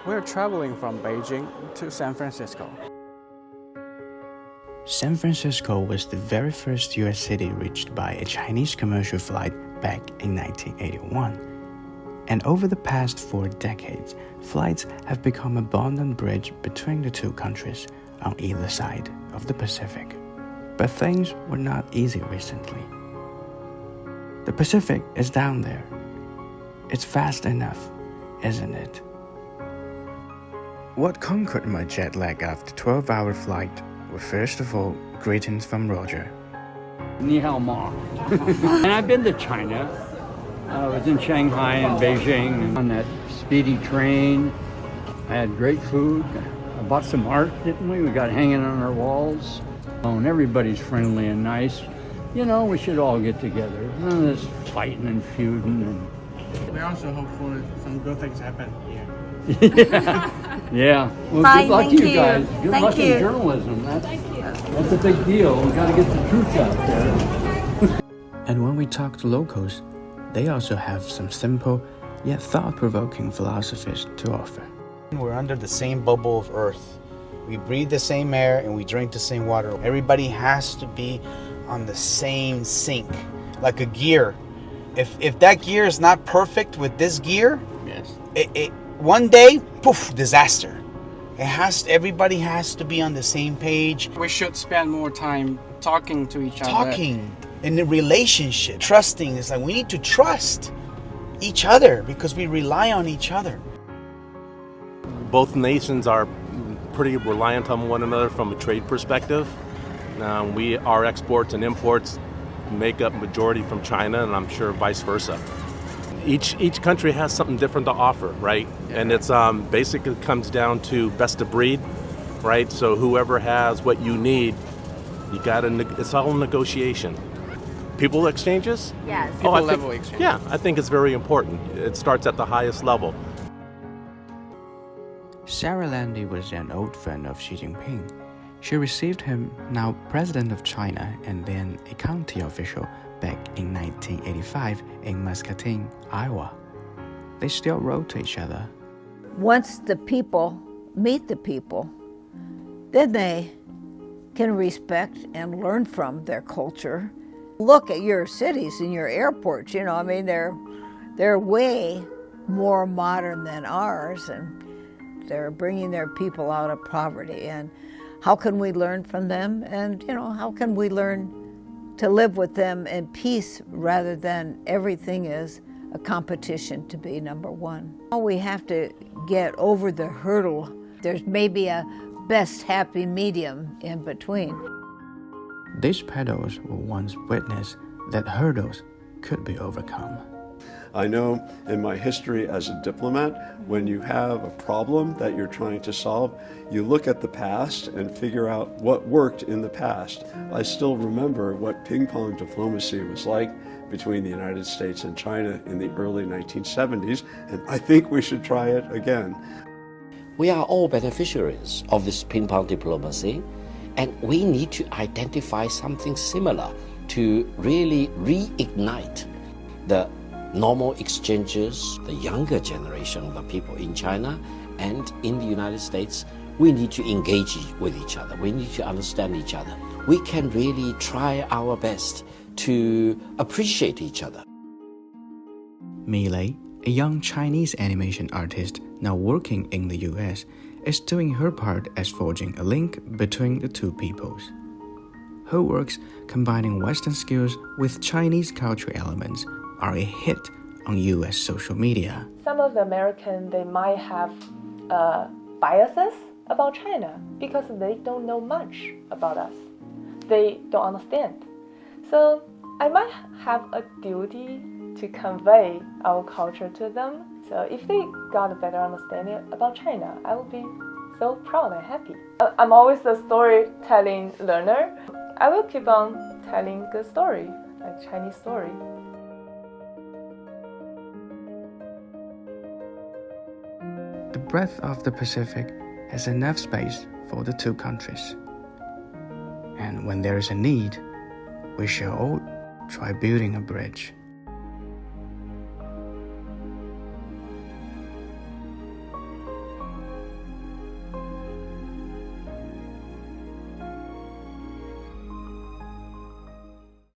We're traveling from Beijing to San Francisco. San Francisco was the very first US city reached by a Chinese commercial flight back in 1981. And over the past 4 decades, flights have become a bond and bridge between the two countries on either side of the Pacific. But things were not easy recently. The Pacific is down there. It's fast enough, isn't it? What conquered my jet lag after 12-hour flight were first of all greetings from Roger. Ni hao ma. And I've been to China. I was in Shanghai and Beijing on that speedy train. I had great food. I bought some art, didn't we? We got hanging on our walls. And everybody's friendly and nice. You know, we should all get together. None of this fighting and feuding. We also hope for some good things happen here. Yeah. Well, Fine, good luck thank to you you. guys. Good Thank luck you. in journalism. That's a big deal. We got to get the truth out there. And when we talk to locals, they also have some simple yet thought-provoking philosophies to offer. We're under the same bubble of Earth. We breathe the same air and we drink the same water. Everybody has to be on the same sync, like a gear. If that gear is not perfect with this gear, Yes. it one day, poof, disaster. Everybody has to be on the same page. We should spend more time talking to each other. Talking in a relationship, trusting. It's like we need to trust each other because we rely on each other. Both nations are pretty reliant on one another from a trade perspective. Our exports and imports make up majority from China, and I'm sure vice versa. Each country has something different to offer, right? Yeah. And it's basically comes down to best of breed, right? So whoever has what you need, it's all negotiation. People exchanges? Yes. Level exchange. Yeah, I think it's very important. It starts at the highest level. Sarah Landy was an old friend of Xi Jinping. She received him, now President of China and then a county official, back in 1985 in Muscatine, Iowa. They still wrote to each other. Once the people meet the people, then they can respect and learn from their culture. Look at your cities and your airports, you know, I mean, they're way more modern than ours, and they're bringing their people out of poverty. And how can we learn from them? And, you know, how can we learn to live with them in peace rather than everything is a competition to be number one? We have to get over the hurdle. There's maybe a best happy medium in between. These pedals will once witness that hurdles could be overcome. I know in my history as a diplomat, when you have a problem that you're trying to solve, you look at the past and figure out what worked in the past. I still remember what ping-pong diplomacy was like between the United States and China in the early 1970s, and I think we should try it again. We are all beneficiaries of this ping-pong diplomacy, and we need to identify something similar to really reignite the normal exchanges. The younger generation of the people in China and in the United States, we need to engage with each other. We need to understand each other. We can really try our best to appreciate each other. Milei, a young Chinese animation artist now working in the US, is doing her part as forging a link between the two peoples. Her works, combining Western skills with Chinese cultural elements, are a hit on US social media. Some of the Americans, they might have biases about China because they don't know much about us. They don't understand. So I might have a duty to convey our culture to them. So if they got a better understanding about China, I will be so proud and happy. I'm always a storytelling learner. I will keep on telling good story, like Chinese story. The breadth of the Pacific has enough space for the two countries. And when there is a need, we shall all try building a bridge.